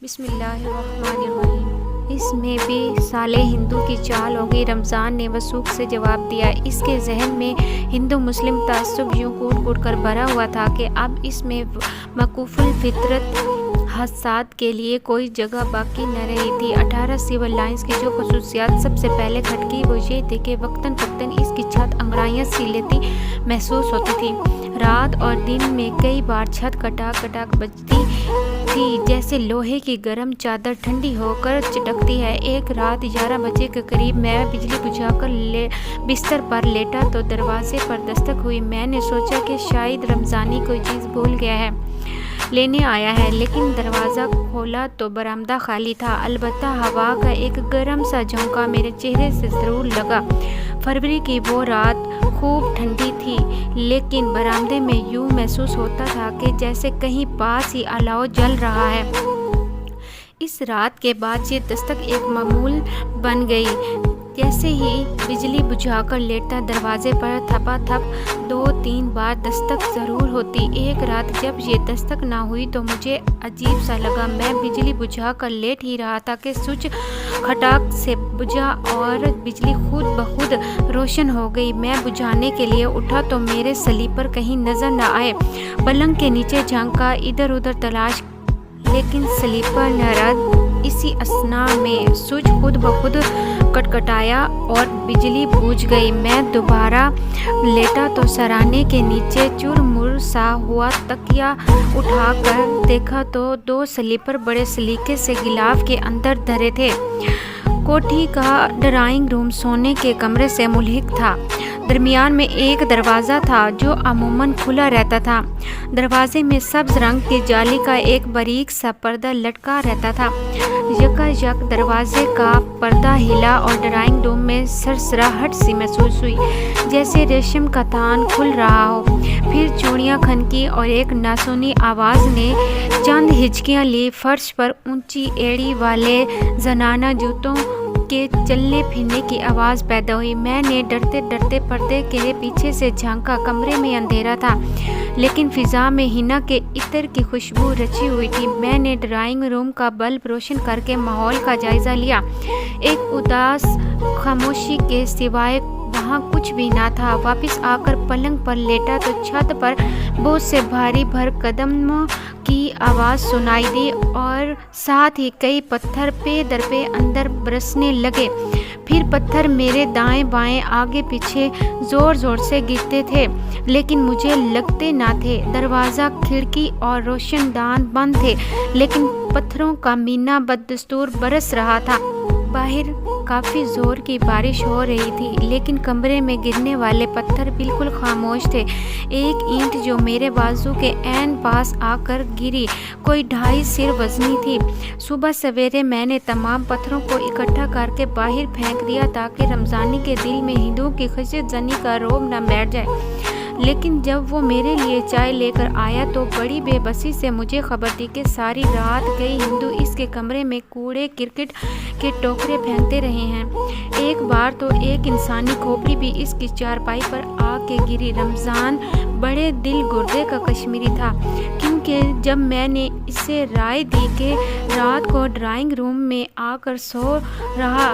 بسم اللہ الرحمن الرحیم۔ اس میں بھی سالے ہندو کی چال ہو گئی۔ رمضان نے وثوق سے جواب دیا۔ اس کے ذہن میں ہندو مسلم تعصب یوں کوٹ کوٹ کر بھرا ہوا تھا کہ اب اس میں موقوف الفطرت حساد کے لیے کوئی جگہ باقی نہ رہی تھی۔ 18 سول لائنز کی جو خصوصیات سب سے پہلے کھٹکی وہ یہ تھی کہ وقتاً فوقتاً اس کی چھت انگڑائیاں سی لیتی محسوس ہوتی تھی۔ رات اور دن میں کئی بار چھت کٹاک کٹاک بجتی تھی، جیسے لوہے کی گرم چادر ٹھنڈی ہو کر چٹکتی ہے۔ ایک رات 11 بجے کے قریب میں بجلی بجھا کر بستر پر لیٹا تو دروازے پر دستک ہوئی۔ میں نے سوچا کہ شاید رمضانی کوئی چیز بھول گیا ہے، لینے آیا ہے، لیکن دروازہ کھولا تو برآمدہ خالی تھا۔ البتہ ہوا کا ایک گرم سا جھونکا میرے چہرے سے ضرور لگا۔ فروری کی وہ رات خوب ٹھنڈی تھی، لیکن برآمدے میں یوں محسوس ہوتا تھا کہ جیسے کہیں پاس ہی الاؤ جل رہا ہے۔ اس رات کے بعد یہ دستک ایک معمول بن گئی۔ جیسے ہی بجلی بجھا کر لیٹتا، دروازے پر تھپا تھپ 2-3 بار دستک ضرور ہوتی۔ ایک رات جب یہ دستک نہ ہوئی تو مجھے عجیب سا لگا۔ میں بجلی بجھا کر لیٹ ہی رہا تھا کہ سوئچ کھٹاک سے بجھا اور بجلی خود بخود روشن ہو گئی۔ میں بجھانے کے لیے اٹھا تو میرے سلیپر کہیں نظر نہ آئے۔ پلنگ کے نیچے جھانکا، ادھر ادھر تلاش، لیکن سلیپر نہ رہا۔ اسی اثنا میں سوئچ خود بخود کٹکھٹایا اور بجلی بجھ گئی۔ میں دوبارہ لیٹا تو سرانے کے نیچے چور سا ہوا تکیہ اٹھا کر دیکھا تو 2 سلیپر بڑے سلیقے سے غلاف کے اندر دھرے تھے۔ کوٹھی کا ڈرائنگ روم سونے کے کمرے سے ملحق تھا۔ درمیان میں ایک دروازہ تھا جو عموماً کھلا رہتا تھا۔ دروازے میں سبز رنگ کی جالی کا ایک باریک سا پردہ لٹکا رہتا تھا۔ یکایک دروازے کا پردہ ہلا اور ڈرائنگ روم میں سرسراہٹ سی محسوس ہوئی، جیسے ریشم کا تھان کھل رہا ہو۔ پھر چوڑیاں کھنکی اور ایک ناسونی آواز نے چند ہچکیاں لی۔ فرش پر اونچی ایڑی والے زنانہ جوتوں کے چلنے پھرنے کی آواز پیدا ہوئی۔ میں نے ڈرتے ڈرتے پردے کے پیچھے سے جھانکا۔ کمرے میں اندھیرا تھا، لیکن فضا میں حنا کے عطر کی خوشبو رچی ہوئی تھی۔ میں نے ڈرائنگ روم کا بلب روشن کر کے ماحول کا جائزہ لیا۔ ایک اداس خاموشی کے سوائے وہاں کچھ بھی نہ تھا۔ واپس آ کر پلنگ پر لیٹا تو چھت پر بہت سے بھاری بھر قدموں کی آواز سنائی دی اور ساتھ ہی کئی پتھر پے در پے اندر برسنے لگے۔ پھر پتھر میرے دائیں بائیں آگے پیچھے زور زور سے گرتے تھے، لیکن مجھے لگتے نہ تھے۔ دروازہ، کھڑکی اور روشن دان بند تھے، لیکن پتھروں کا مینا بدستور برس رہا تھا۔ باہر کافی زور کی بارش ہو رہی تھی، لیکن کمرے میں گرنے والے پتھر بالکل خاموش تھے۔ ایک اینٹ جو میرے بازو کے عین پاس آ کر گری کوئی 2.5 سیر وزنی تھی۔ صبح سویرے میں نے تمام پتھروں کو اکٹھا کر کے باہر پھینک دیا تاکہ رمضانی کے دل میں ہندوؤں کی خشیت زنی کا رعب نہ بیٹھ جائے۔ لیکن جب وہ میرے لیے چائے لے کر آیا تو بڑی بے بسی سے مجھے خبر دی کہ ساری رات کئی ہندو اس کے کمرے میں کوڑے کرکٹ کے ٹوکرے پھینکتے رہے ہیں۔ ایک بار تو ایک انسانی کھوپڑی بھی اس کی چارپائی پر آ کے گری۔ رمضان بڑے دل گردے کا کشمیری تھا، کیونکہ جب میں نے اسے رائے دی کہ رات کو ڈرائنگ روم میں آ کر سو رہا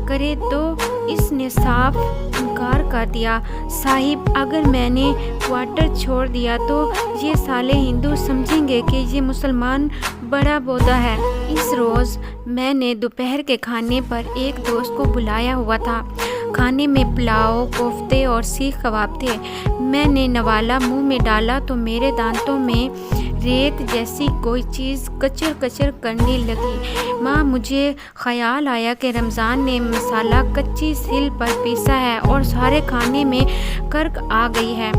کرے تو اس نے صاف انکار کر دیا۔ صاحب، اگر میں نے کوارٹر چھوڑ دیا تو یہ سالے ہندو سمجھیں گے کہ یہ مسلمان بڑا بودا ہے۔ اس روز میں نے دوپہر کے کھانے پر ایک دوست کو بلایا ہوا تھا۔ کھانے میں پلاؤ، کوفتے اور سیخ کباب تھے۔ میں نے نوالا منہ میں ڈالا تو میرے دانتوں میں ریت جیسی کوئی چیز کچر کچر کرنے لگی۔ مجھے خیال آیا کہ رمضان نے مسالہ کچی سل پر پیسا ہے اور سارے کھانے میں کرک آ گئی ہے۔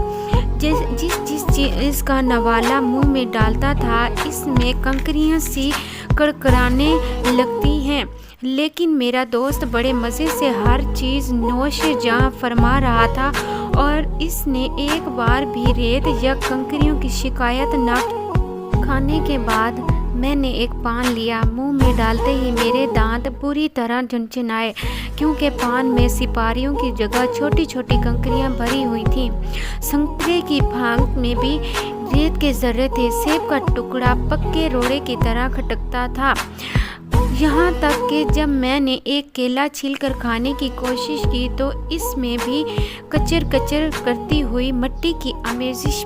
جس چیز کا نوالا منہ میں ڈالتا تھا اس میں کنکریاں سی کڑکڑانے لگتی ہیں، لیکن میرا دوست بڑے مزے سے ہر چیز نوش جاں فرما رہا تھا اور اس نے ایک بار بھی ریت یا کنکریوں کی شکایت نہ کی۔ کھانے کے بعد میں نے ایک پان لیا۔ منہ میں ڈالتے ہی میرے دانت پوری طرح جھنجھنائے، کیونکہ پان میں سپاریوں کی جگہ چھوٹی چھوٹی کنکریاں بھری ہوئی تھیں۔ سنترے کی پھانک میں بھی ریت کے ذرے تھے۔ سیب کا ٹکڑا پکے روڑے کی طرح کھٹکتا تھا، یہاں تک کہ جب میں نے ایک کیلا چھیل کر کھانے کی کوشش کی تو اس میں بھی کچر کچر کرتی ہوئی مٹی کی آمیزش